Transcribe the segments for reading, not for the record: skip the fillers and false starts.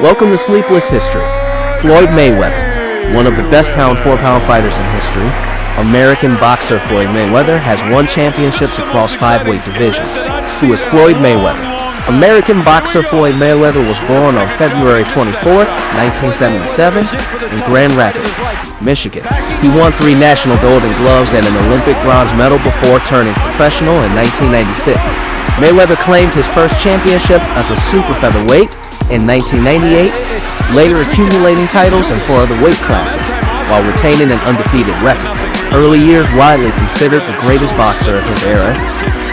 Welcome to Sleepless History. Floyd Mayweather, one of the best pound-for-pound fighters in history. American boxer Floyd Mayweather has won championships across 5 weight divisions. Who is Floyd Mayweather? American boxer Floyd Mayweather was born on February 24, 1977, in Grand Rapids, Michigan. He won 3 national Golden Gloves and an Olympic bronze medal before turning professional in 1996. Mayweather claimed his first championship as a super featherweight in 1998, later accumulating titles in 4 other weight classes, while retaining an undefeated record. Early years widely considered the greatest boxer of his era,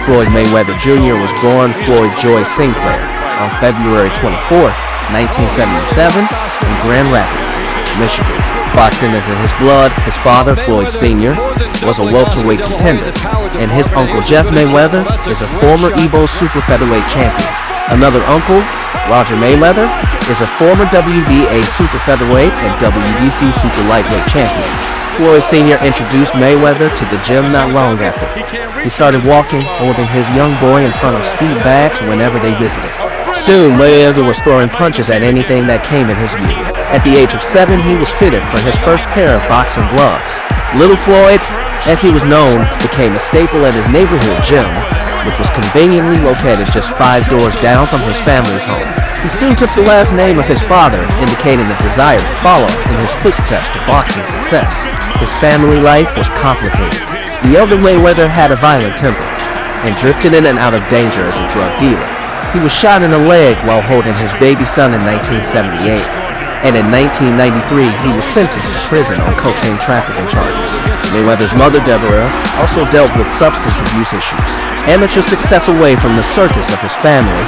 Floyd Mayweather Jr. was born Floyd Joy Sinclair on February 24, 1977, in Grand Rapids, Michigan. Boxing is in his blood. His father, Floyd Sr., was a welterweight contender, and his uncle Jeff Mayweather is a former Evo super featherweight champion. Another uncle, Roger Mayweather, is a former WBA super featherweight and WBC super lightweight champion. Floyd Sr. introduced Mayweather to the gym not long after. He started walking, holding his young boy in front of speed bags whenever they visited. Soon, Mayweather was throwing punches at anything that came in his view. At the age of 7, he was fitted for his first pair of boxing gloves. Little Floyd, as he was known, became a staple at his neighborhood gym, which was conveniently located just 5 doors down from his family's home. He soon took the last name of his father, indicating a desire to follow in his footsteps to boxing success. His family life was complicated. The elder Mayweather had a violent temper and drifted in and out of danger as a drug dealer. He was shot in the leg while holding his baby son in 1978. And in 1993, he was sentenced to prison on cocaine trafficking charges. Mayweather's mother, Deborah, also dealt with substance abuse issues. Amateur success away from the circus of his family,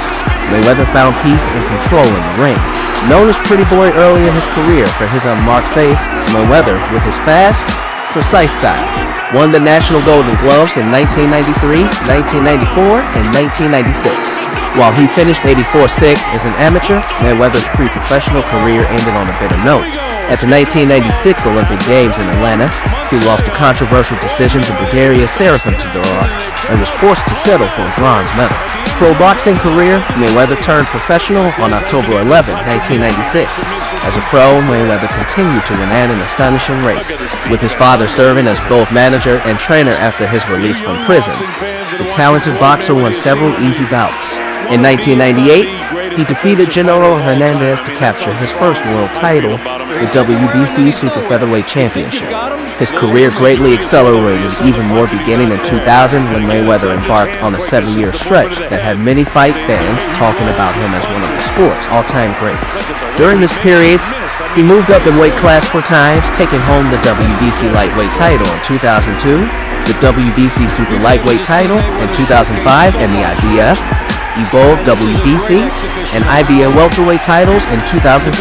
Mayweather found peace and control in the ring. Known as Pretty Boy early in his career for his unmarked face, Mayweather, with his fast, precise style, won the National Golden Gloves in 1993, 1994, and 1996. While he finished 84-6 as an amateur, Mayweather's pre-professional career ended on a bitter note. At the 1996 Olympic Games in Atlanta, he lost a controversial decision to Bulgaria's Serapin Todorov and was forced to settle for a bronze medal. Pro boxing career, Mayweather turned professional on October 11, 1996. As a pro, Mayweather continued to win at an astonishing rate, with his father serving as both manager and trainer after his release from prison. The talented boxer won several easy bouts. In 1998, he defeated General Hernandez to capture his first world title, the WBC Super Featherweight Championship. His career greatly accelerated even more beginning in 2000 when Mayweather embarked on a 7-year stretch that had many fight fans talking about him as one of the sport's all-time greats. During this period, he moved up in weight class 4 times, taking home the WBC lightweight title in 2002, the WBC Super Lightweight title in 2005, and the IBF, Evolve WBC, and IBA welterweight titles in 2006.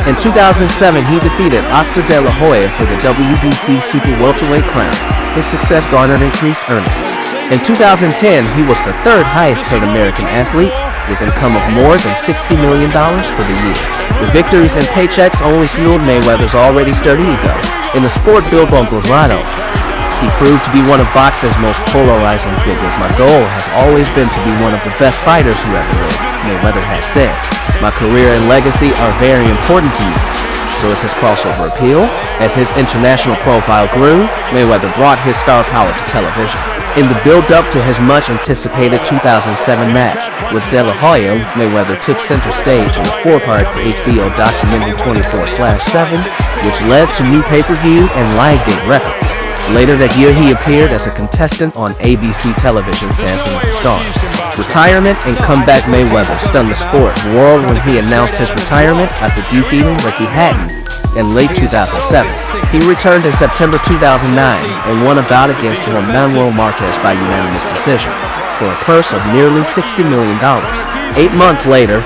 In 2007, he defeated Oscar De La Hoya for the WBC Super Welterweight crown. His success garnered increased earnings. In 2010, he was the 3rd highest paid American athlete, with income of more than $60 million for the year. The victories and paychecks only fueled Mayweather's already sturdy ego. In the sport built on bravado, he proved to be one of boxing's most polarizing figures. My goal has always been to be one of the best fighters who ever lived, Mayweather has said. My career and legacy are very important to me. So is his crossover appeal. As his international profile grew, Mayweather brought his star power to television. In the build-up to his much-anticipated 2007 match with De La Hoya, Mayweather took center stage in the 4-part HBO documentary 24/7, which led to new pay-per-view and live date records. Later that year, he appeared as a contestant on ABC television's Dancing with the Stars. Retirement and comeback Mayweather stunned the sports world when he announced his retirement after defeating Ricky Hatton in late 2007. He returned in September 2009 and won a bout against Juan Manuel Marquez by unanimous decision for a purse of nearly $60 million. 8 months later,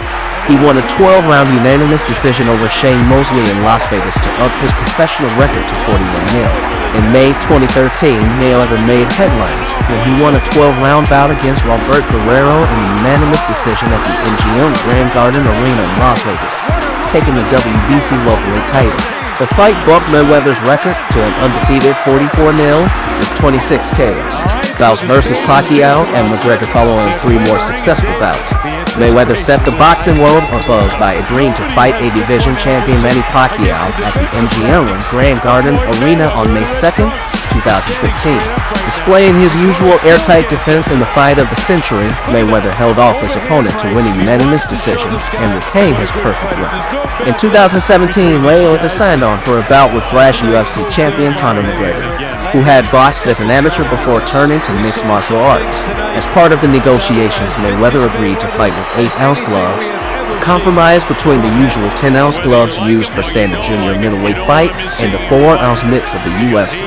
he won a 12-round unanimous decision over Shane Mosley in Las Vegas to up his professional record to 41-0. In May 2013, Mayweather made headlines when he won a 12-round bout against Robert Guerrero in a unanimous decision at the MGM Grand Garden Arena in Las Vegas, taking the WBC welterweight title. The fight bumped Mayweather's record to an undefeated 44-0 with 26 KOs. Bouts versus Pacquiao and McGregor following 3 more successful bouts. Mayweather set the boxing world abuzz by agreeing to fight a division champion Manny Pacquiao at the MGM Grand Garden Arena on May 2nd, 2015. Displaying his usual airtight defense in the fight of the century, Mayweather held off his opponent to win a unanimous decision and retain his perfect run. In 2017, Mayweather signed on for a bout with brash UFC champion Conor McGregor, who had boxed as an amateur before turning to mixed martial arts. As part of the negotiations, Mayweather agreed to fight with 8-ounce gloves, a compromise between the usual 10-ounce gloves used for standard junior middleweight fights and the 4-ounce mitts of the UFC.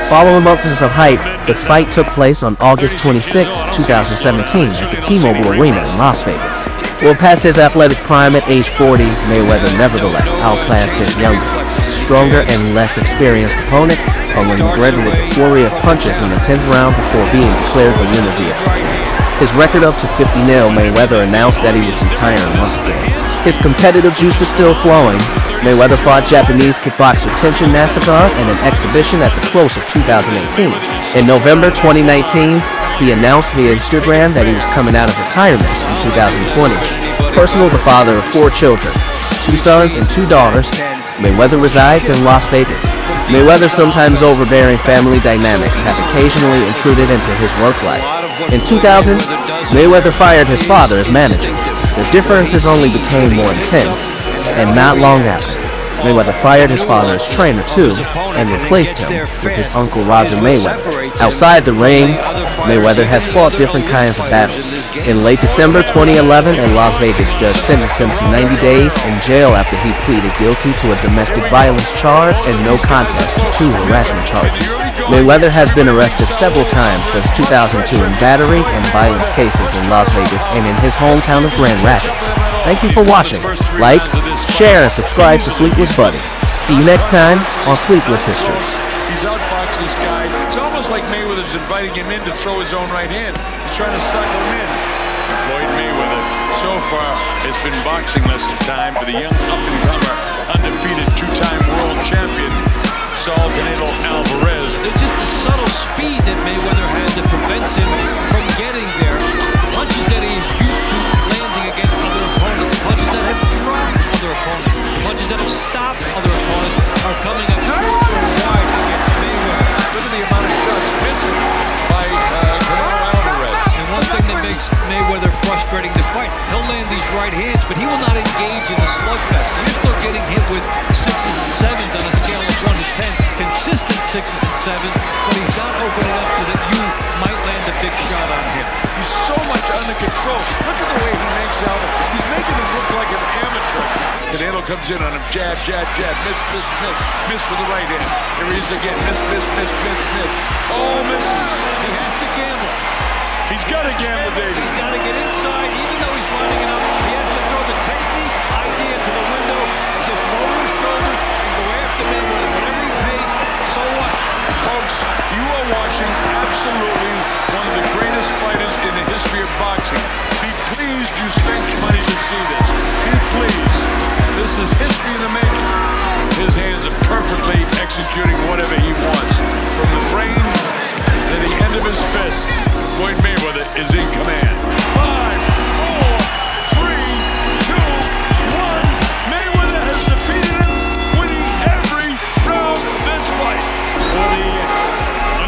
Following months of hype, the fight took place on August 26, 2017 at the T-Mobile Arena in Las Vegas. Well, past his athletic prime at age 40, Mayweather nevertheless outclassed his younger, stronger, and less experienced opponent, pummeling McGregor with a flurry of punches in the 10th round before being declared the winner via TKO. His record up to 50-0, Mayweather announced that he was retiring once again. His competitive juice is still flowing. Mayweather fought Japanese kickboxer Tenshin Nasukawa in an exhibition at the close of 2018. In November 2019, he announced via Instagram that he was coming out of retirement in 2020. Personal, the father of 4 children, 2 sons and 2 daughters, Mayweather resides in Las Vegas. Mayweather's sometimes overbearing family dynamics have occasionally intruded into his work life. In 2000, Mayweather fired his father as manager. The differences only became more intense, and not long after, Mayweather fired his father as trainer too, and replaced him with his uncle Roger Mayweather. Outside the ring, Mayweather has fought different kinds of battles. In late December 2011, a Las Vegas judge sentenced him to 90 days in jail after he pleaded guilty to a domestic violence charge and no contest to 2 harassment charges. Mayweather has been arrested several times since 2002 in battery and violence cases in Las Vegas and in his hometown of Grand Rapids. Thank you for watching. Like, share, and subscribe to Sleepless Buddy. See you next time on Sleepless History. He's outboxed this guy. It's almost like Mayweather's inviting him in to throw his own right hand. He's trying to suck him in. And Floyd Mayweather, so far, has been boxing less time for the young up-and-comer, undefeated 2-time world champion, Saul Canelo Alvarez. It's just the subtle speed that Mayweather has that prevents him from getting there. Punches that he is used to landing against other opponents, punches that have dropped other opponents, punches that have stopped other opponents are coming up short or wide against Mayweather. Look at the amount of shots missing by Canelo Alvarez. And one thing that makes Mayweather frustrating to fight, he'll land these right hands, but he will not engage in the slugfest. You're still getting hit with 6s and 7s on a scale of 1 to 10. Consistent 6s and 7s, but he's not opening up so that you might land a big shot on him. He's so much under control. Look at the way he makes out. He's making him look like an amateur. Canelo comes in on him. Jab, jab, jab. Miss, miss, miss. Miss with the right hand. Here he is again. Miss, miss, miss, miss, miss. Oh, misses. He has to gamble. He's got to gamble, Davey. He's got to get inside, even though he's lining it up. He has to throw the technique idea to the window, just lower his shoulders and go after Mayweather. Whatever he pays, so what? Folks, you are watching absolutely one of the greatest fighters in the history of boxing. Be pleased you spent money to see this. Be pleased. This is history in the making. His hands are perfectly executing whatever he wants. From the brain to the end of his fist, Floyd Mayweather is in command. 5, 4, 3, 2, 1. Mayweather has defeated him, winning every round of this fight. For the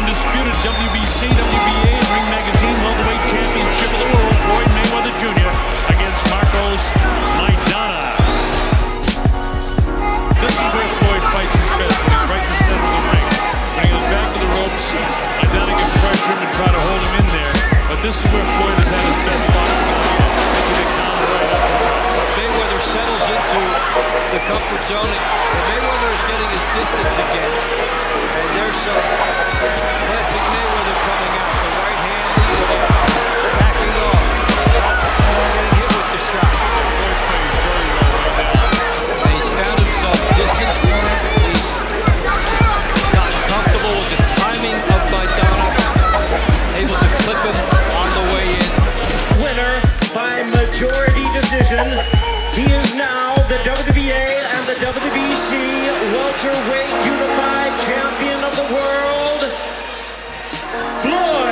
undisputed WBC, WBA, and Ring Magazine Welterweight Championship of the World, Floyd Mayweather Jr. against Marcos Maidana. This is where Floyd fights his best, when he's right in the center of the ring. When he goes back to the ropes, Maidana can pressure him and try to hold him in there. But this is where Floyd has had his best boxing. Mayweather settles into the comfort zone, and Mayweather is getting his distance again. And there's some classic Mayweather coming out. The right hand backing off. Getting hit with the shot. Floyd's playing very well right now. And he's found himself distance. He's gotten comfortable with the timing of Maidana. Able to clip him on the way in. Winner by majority decision. He is now the WBA and the WBC welterweight unified champion of the world, Floyd